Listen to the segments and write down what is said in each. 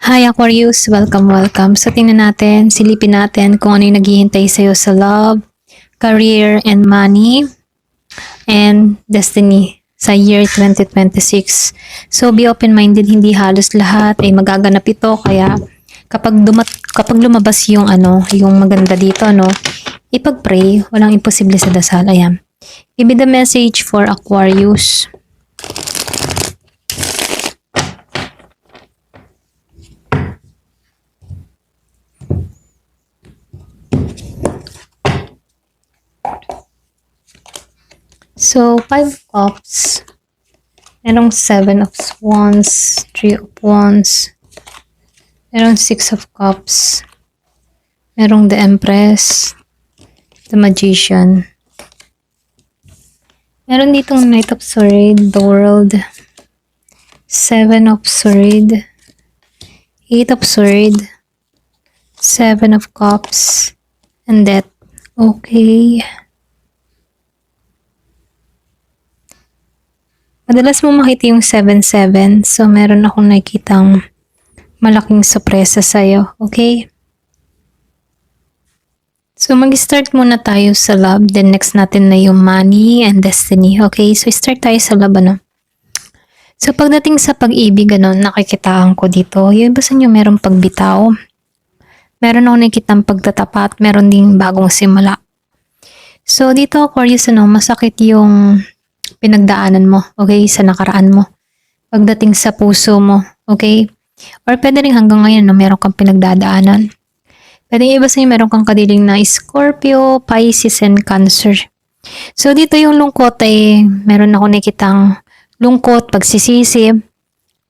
Hi Aquarius, welcome. So tingnan natin, silipin natin kung ano yung naghihintay sa'yo sa love, career, and money, and destiny sa year 2026. So be open-minded, hindi halos lahat ay magaganap ito, kaya kapag lumabas yung yung maganda dito, ipag-pray, walang imposible sa dasal. Ayan. Give me the message for Aquarius. So, 5 cups. Merong 7 of wands, 3 of wands. Merong 6 of cups. Merong the empress, the magician. Meron ditong knight of sword, the world. 7 of sword. 8 of sword. 7 of cups. And death. Okay. Madalas mo makita yung 7-7. So, meron akong nakikitang malaking sorpresa sa'yo. Okay? So, mag-start muna tayo sa love. Then, next natin na yung money and destiny. Okay? So, start tayo sa love, So, pagdating sa pag-ibig, nakikitaan ko dito. Yung iba sa inyo, meron pagbitaw. Meron akong nakikitang pagtatapat. Meron ding bagong simula. So, dito, Aquarius, masakit yung pinagdaanan mo, okay, sa nakaraan mo. Pagdating sa puso mo, okay? Or pwede rin hanggang ngayon, meron kang pinagdadaanan. Pwede iba sa inyo, meron kang kadiling na Scorpio, Pisces, and Cancer. So, dito yung lungkot ay meron ako nakitang lungkot, pagsisisi.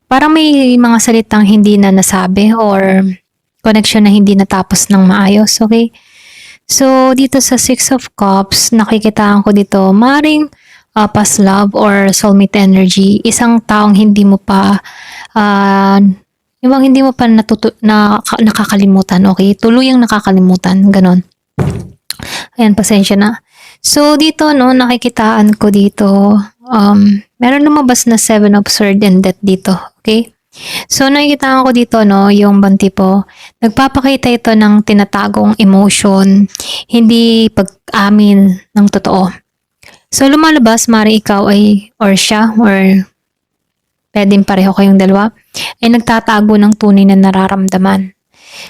Parang may mga salitang hindi na nasabi or connection na hindi natapos ng maayos, okay? So, dito sa 6 of Cups, nakikitaan ko dito, maring past love or soulmate energy, isang taong hindi mo pa hindi mo pa nakakalimutan, okay? Tuluyang nakakalimutan, ganon. Ayan, pasensya na. So, dito, nakikitaan ko dito, meron lumabas na 7 of sword and death dito, okay? So, nakikitaan ko dito, yung banti po, nagpapakita ito ng tinatagong emotion, hindi pag-amin ng totoo. So, lumalabas, mari ikaw ay, or siya, or pwedeng pareho kayong dalawa, ay nagtatago ng tunay na nararamdaman.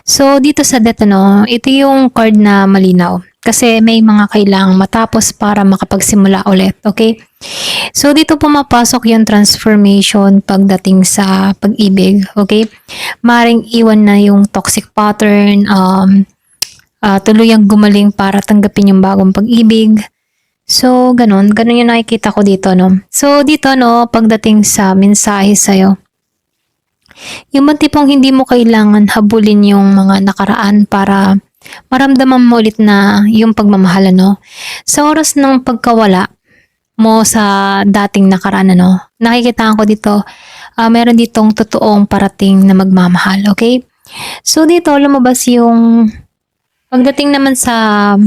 So, dito sa death, ito yung card na malinaw. Kasi may mga kailangang matapos para makapagsimula ulit, okay? So, dito pumapasok yung transformation pagdating sa pag-ibig, okay? Maring iwan na yung toxic pattern, tuluyang gumaling para tanggapin yung bagong pag-ibig. So, ganun yung nakikita ko dito, So, dito, pagdating sa mensahe sa'yo, yung tipong hindi mo kailangan habulin yung mga nakaraan para maramdaman mo ulit na yung pagmamahal, Sa oras ng pagkawala mo sa dating nakaraan, nakikita ko dito, meron ditong totoong parating na magmamahal, okay? So, dito, lumabas yung pagdating naman sa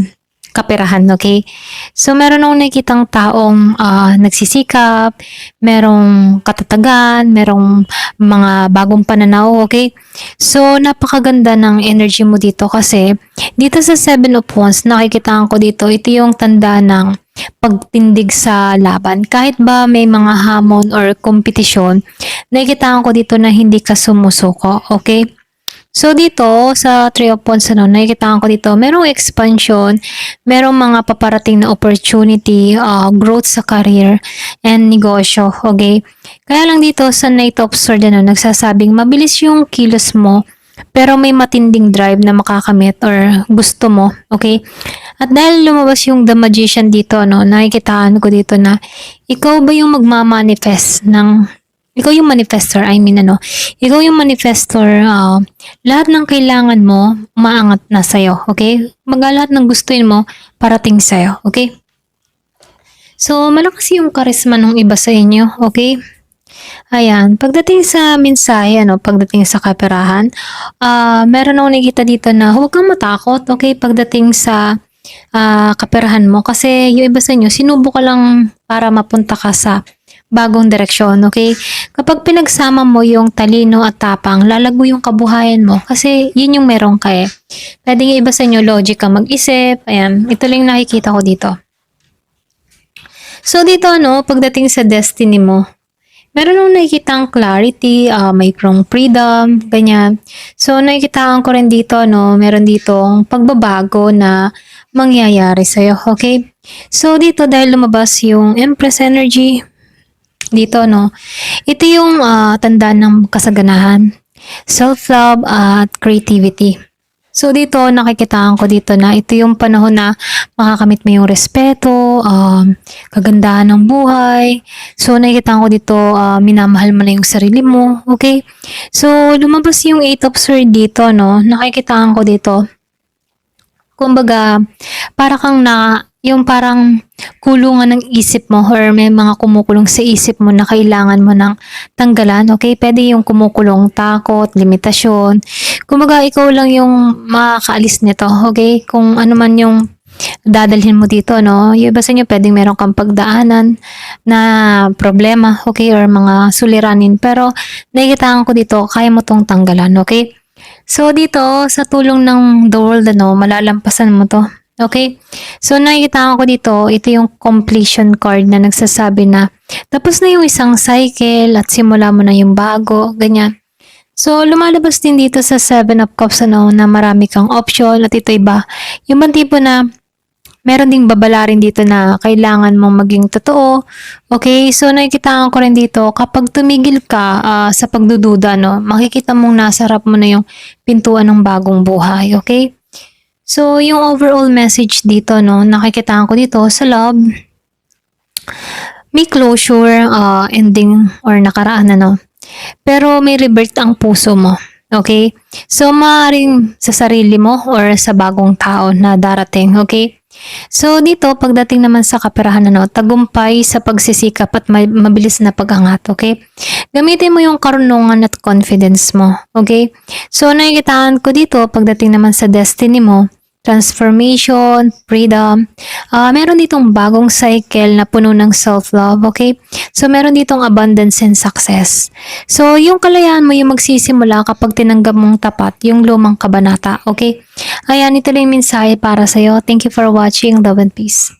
kaperahan, okay? So, meron akong nakikitang taong nagsisikap, merong katatagan, merong mga bagong pananaw, okay? So, napakaganda ng energy mo dito kasi dito sa 7 of Wands, nakikitaan ko dito, ito yung tanda ng pagtindig sa laban. Kahit ba may mga hamon or kompetisyon, nakikitaan ko dito na hindi ka sumusuko, okay? So, dito, sa 3 of Wands, nakikita ko dito, merong expansion, merong mga paparating na opportunity, growth sa career, and negosyo, okay? Kaya lang dito, sa Knight of Swords, nagsasabing, mabilis yung kilos mo, pero may matinding drive na makakamit or gusto mo, okay? At dahil lumabas yung The Magician dito, nakikitaan ko dito na, ikaw ba yung magmamanifest ng ikaw yung manifestor, ikaw yung manifestor, lahat ng kailangan mo, umaangat na sa'yo, okay? Lahat ng gustuin mo, parating sa'yo, okay? So, malakas yung karisma ng iba sa inyo, okay? Ayan, pagdating sa mensahe, pagdating sa kaperahan, meron akong nakikita dito na huwag kang matakot, okay? Pagdating sa kaperahan mo, kasi yung iba sa inyo, sinubo ka lang para mapunta ka sa bagong direksyon, okay? Kapag pinagsama mo yung talino at tapang, lalago yung kabuhayan mo kasi yun yung meron ka eh. Pwede nga iba sa inyo, logic ka mag-isip, ayan, ito lang yung nakikita ko dito. So dito pagdating sa destiny mo, meron nung nakikitang clarity, mayroong freedom, ganyan. So nakikitaan ko rin dito meron ditong pagbabago na mangyayari sa'yo, okay? So dito dahil lumabas yung Empress energy, dito ito yung tanda ng kasaganahan, self-love at creativity. So dito nakikitaan ko dito na ito yung panahon na makakamit mo yung respeto, kagandahan ng buhay. So nakikitaan ko dito minamahal mo na yung sarili mo, okay? So lumabas yung Eight of Swords dito nakikitaan ko dito. Kumbaga, para kang yung parang kulungan ng isip mo or may mga kumukulong sa isip mo na kailangan mo ng tanggalan, okay? Pwede yung kumukulong takot, limitasyon. Kumbaga, ikaw lang yung makakaalis nito, okay? Kung ano man yung dadalhin mo dito, yung iba sa inyo, pwedeng meron kang pagdaanan na problema, okay? Or mga suliranin. Pero, nakikitaan ko dito, kaya mo tong tanggalan, okay? So, dito, sa tulong ng the world, malalampasan mo to. Okay? So, nakikita ko dito, ito yung completion card na nagsasabi na tapos na yung isang cycle at simula mo na yung bago, ganyan. So, lumalabas din dito sa Seven of Cups na marami kang option at ito iba. Yung bang tipo na meron ding babala rin dito na kailangan mong maging totoo. Okay? So, nakikita ko rin dito, kapag tumigil ka sa pagdududa, makikita mong nasa harap mo na yung pintuan ng bagong buhay. Okay? So, yung overall message dito, nakikita ko dito sa love, may closure, ending, or nakaraan Pero may rebirth ang puso mo. Okay? So, maaaring sa sarili mo or sa bagong tao na darating. Okay? So, dito, pagdating naman sa kaperahan tagumpay sa pagsisikap at mabilis na pag-angat, okay? Gamitin mo yung karunungan at confidence mo, okay? So, nakikitaan ko dito, pagdating naman sa destiny mo, transformation, freedom, meron ditong bagong cycle na puno ng self-love, okay? So, meron ditong abundance and success. So, yung kalayaan mo yung magsisimula kapag tinanggap mong tapat yung lumang kabanata, okay? Ayan, ito lang yung mensahe para sa'yo. Thank you for watching. Love and peace.